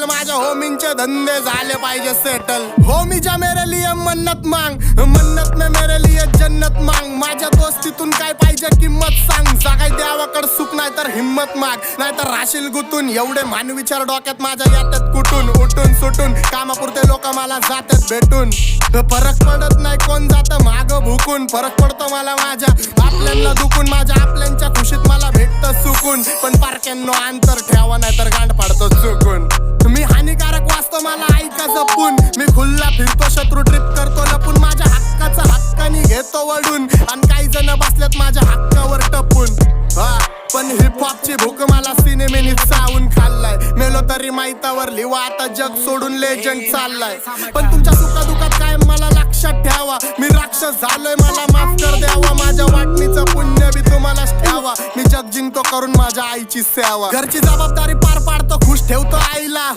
माझ्या होमींचे धंदे झाले पाहिजे सेटल। होमीच्या मेरे लिए मन्नत मांग, मन्नत में मेरे लिए जन्नत मांग। माझ्या दोस्तीतून काय पाहिजे किंमत सांग। सगळी देवाकड सुख नाही तर हिम्मत माग, नाहीतर राशील गुतून। एवढे मान विचार डोक्यात माझ्या येतात कुठून उठून सुटून। कामापुरते लोक मला जातात भेटून, फरक पडत नाही कोण जात माग भुकून। फरक पडतो मला माझ्या आपल्यांना दुखून, माझ्या आपल्यांच्या खुशीत मला भेटत सुकून। पण पारक्यांनो अंतर ठेवा नाही तर गांड पाडतो चुकून। मी हानिकारक वाचतो मला ऐका जपून, मी खुल्ला फिरतो शत्रू ट्रिप करतो लपून। माझ्या हक्काचा हक्कानी घेतो वडून, आणि काही जण बसल्यात माझ्या हक्कावर टपून। पण हिपहॉपची भूक मला सिनेमेनी चावून खाल्लाय। मेलो तरी माहितावर लिवा आता जग सोडून लेजंड चाललाय। पण तुमच्या सुखादुखात काय मला लक्षात ठेवा, मी राक्षस झालोय मला माफ कर द्यावा। माझ्या वाटणीचं पुण्य बी तुम्हालाच ठेवा, मी जग जिंकतो करून माझ्या आईची सेवा। घरची जबाबदारी पार पाडतो खुश ठेवतो आईला।